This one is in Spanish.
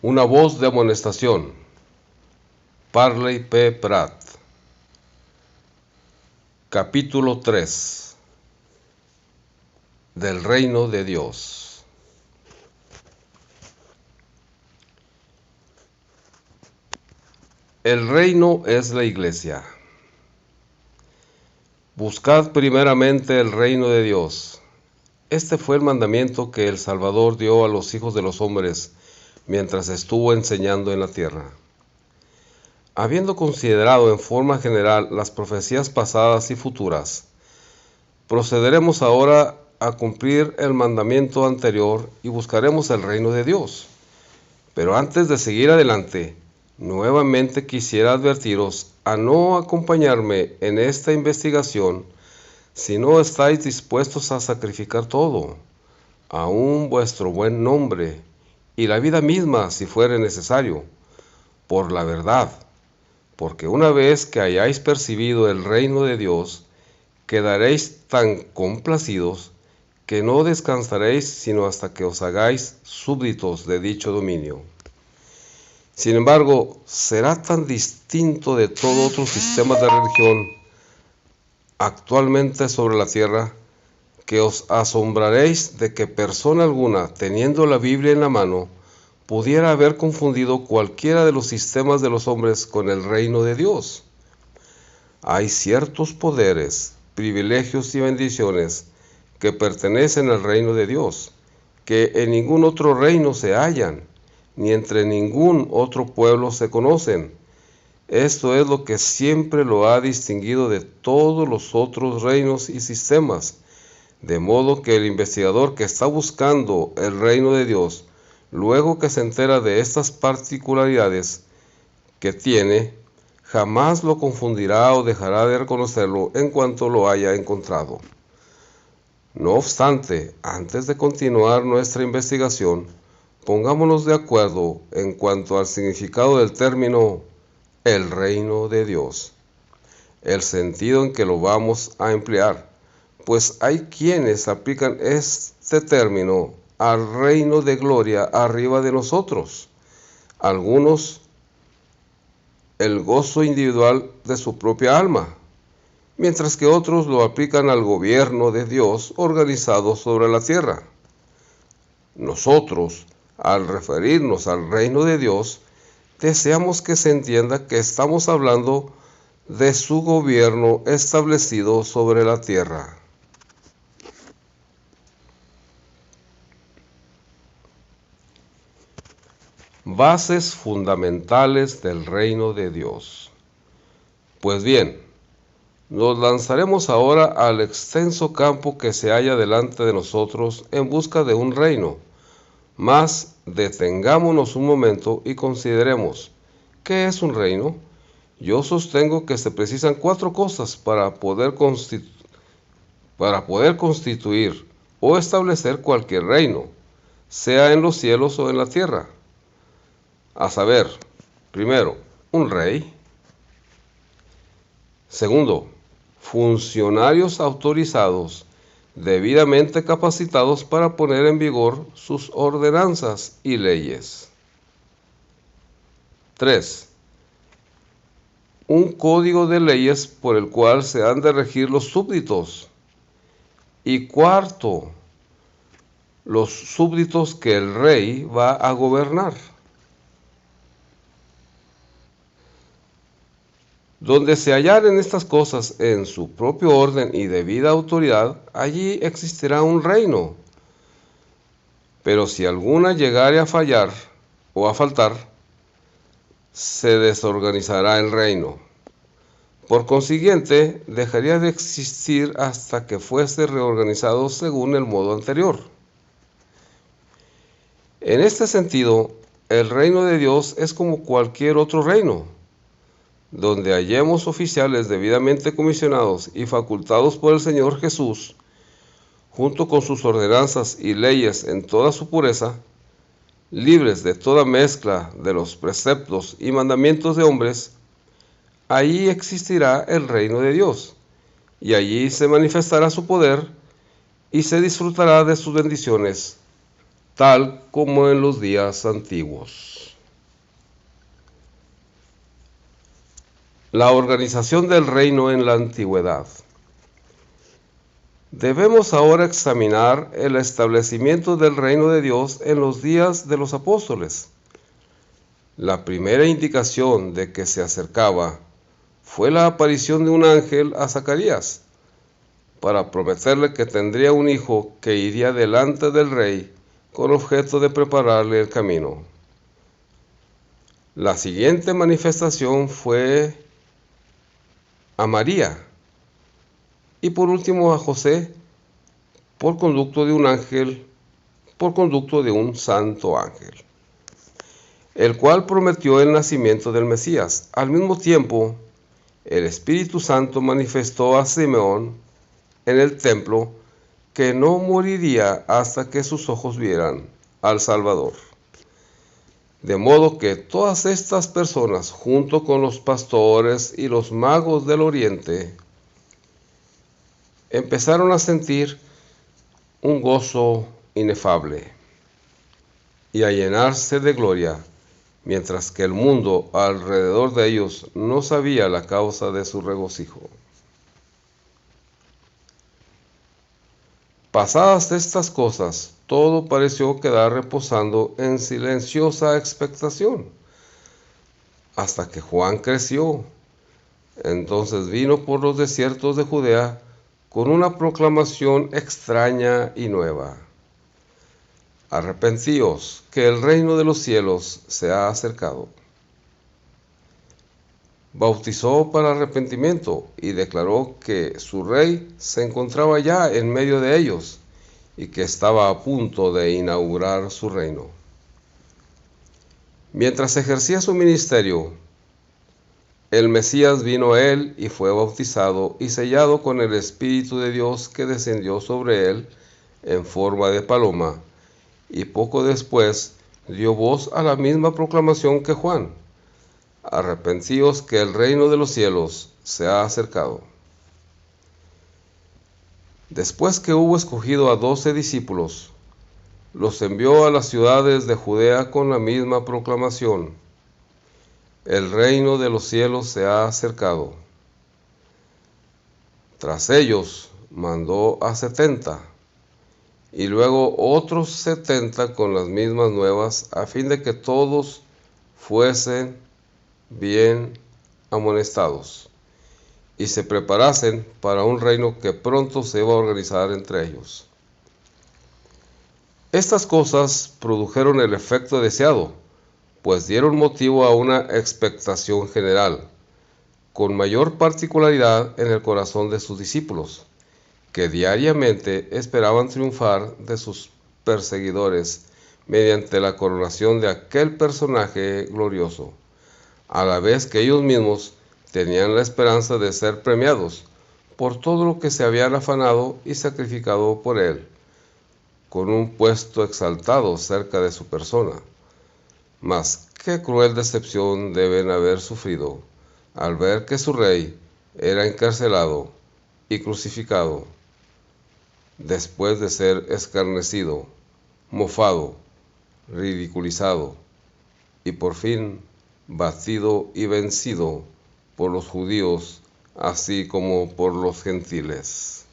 Una voz de amonestación. Parley P. Pratt. Capítulo 3. Del reino de Dios. El reino es la iglesia. Buscad primeramente el reino de Dios. Este fue el mandamiento que el Salvador dio a los hijos de los hombres mientras estuvo enseñando en la tierra. Habiendo considerado en forma general las profecías pasadas y futuras, procederemos ahora a cumplir el mandamiento anterior y buscaremos el reino de Dios. Pero antes de seguir adelante, nuevamente quisiera advertiros a no acompañarme en esta investigación si no estáis dispuestos a sacrificar todo, aun vuestro buen nombre, y la vida misma si fuere necesario, por la verdad, porque una vez que hayáis percibido el reino de Dios, quedaréis tan complacidos que no descansaréis sino hasta que os hagáis súbditos de dicho dominio. Sin embargo, será tan distinto de todo otro sistema de religión actualmente sobre la tierra, que os asombraréis de que persona alguna, teniendo la Biblia en la mano, pudiera haber confundido cualquiera de los sistemas de los hombres con el reino de Dios. Hay ciertos poderes, privilegios y bendiciones que pertenecen al reino de Dios, que en ningún otro reino se hallan, ni entre ningún otro pueblo se conocen. Esto es lo que siempre lo ha distinguido de todos los otros reinos y sistemas, de modo que el investigador que está buscando el reino de Dios, luego que se entera de estas particularidades que tiene, jamás lo confundirá o dejará de reconocerlo en cuanto lo haya encontrado. No obstante, antes de continuar nuestra investigación, pongámonos de acuerdo en cuanto al significado del término el reino de Dios, el sentido en que lo vamos a emplear, pues hay quienes aplican este término al reino de gloria arriba de nosotros, algunos el gozo individual de su propia alma, mientras que otros lo aplican al gobierno de Dios organizado sobre la tierra. Nosotros, al referirnos al reino de Dios, deseamos que se entienda que estamos hablando de su gobierno establecido sobre la tierra. Bases fundamentales del reino de Dios. Pues bien, nos lanzaremos ahora al extenso campo que se halla delante de nosotros en busca de un reino. Mas detengámonos un momento y consideremos, ¿qué es un reino? Yo sostengo que se precisan 4 cosas para poder constituir o establecer cualquier reino, sea en los cielos o en la tierra. A saber, primero, un rey. Segundo, funcionarios autorizados, debidamente capacitados para poner en vigor sus ordenanzas y leyes. 3. Un código de leyes por el cual se han de regir los súbditos. Y 4. Los súbditos que el rey va a gobernar. Donde se hallaren estas cosas en su propio orden y debida autoridad, allí existirá un reino. Pero si alguna llegare a fallar o a faltar, se desorganizará el reino. Por consiguiente, dejaría de existir hasta que fuese reorganizado según el modo anterior. En este sentido, el reino de Dios es como cualquier otro reino, donde hallemos oficiales debidamente comisionados y facultados por el Señor Jesús, junto con sus ordenanzas y leyes en toda su pureza, libres de toda mezcla de los preceptos y mandamientos de hombres, allí existirá el reino de Dios, y allí se manifestará su poder y se disfrutará de sus bendiciones, tal como en los días antiguos. La organización del reino en la antigüedad. Debemos ahora examinar el establecimiento del reino de Dios en los días de los apóstoles. La primera indicación de que se acercaba fue la aparición de un ángel a Zacarías para prometerle que tendría un hijo que iría delante del rey con objeto de prepararle el camino. La siguiente manifestación fue a María y por último a José por conducto de un ángel, por conducto de un santo ángel, el cual prometió el nacimiento del Mesías. Al mismo tiempo, el Espíritu Santo manifestó a Simeón en el templo que no moriría hasta que sus ojos vieran al Salvador. De modo que todas estas personas, junto con los pastores y los magos del oriente, empezaron a sentir un gozo inefable y a llenarse de gloria, mientras que el mundo alrededor de ellos no sabía la causa de su regocijo. Pasadas estas cosas, todo pareció quedar reposando en silenciosa expectación, hasta que Juan creció. Entonces vino por los desiertos de Judea con una proclamación extraña y nueva: arrepentíos, que el reino de los cielos se ha acercado. Bautizó para arrepentimiento y declaró que su rey se encontraba ya en medio de ellos y que estaba a punto de inaugurar su reino. Mientras ejercía su ministerio, el Mesías vino a él y fue bautizado y sellado con el Espíritu de Dios, que descendió sobre él en forma de paloma, y poco después dio voz a la misma proclamación que Juan: arrepentíos, que el reino de los cielos se ha acercado. Después que hubo escogido a 12 discípulos, los envió a las ciudades de Judea con la misma proclamación: el reino de los cielos se ha acercado. Tras ellos mandó a 70, y luego otros 70 con las mismas nuevas, a fin de que todos fuesen bien amonestados y se preparasen para un reino que pronto se iba a organizar entre ellos. Estas cosas produjeron el efecto deseado, pues dieron motivo a una expectación general, con mayor particularidad en el corazón de sus discípulos, que diariamente esperaban triunfar de sus perseguidores mediante la coronación de aquel personaje glorioso, a la vez que ellos mismos tenían la esperanza de ser premiados por todo lo que se habían afanado y sacrificado por él, con un puesto exaltado cerca de su persona. Mas qué cruel decepción deben haber sufrido al ver que su rey era encarcelado y crucificado, después de ser escarnecido, mofado, ridiculizado y por fin batido y vencido por los judíos, así como por los gentiles.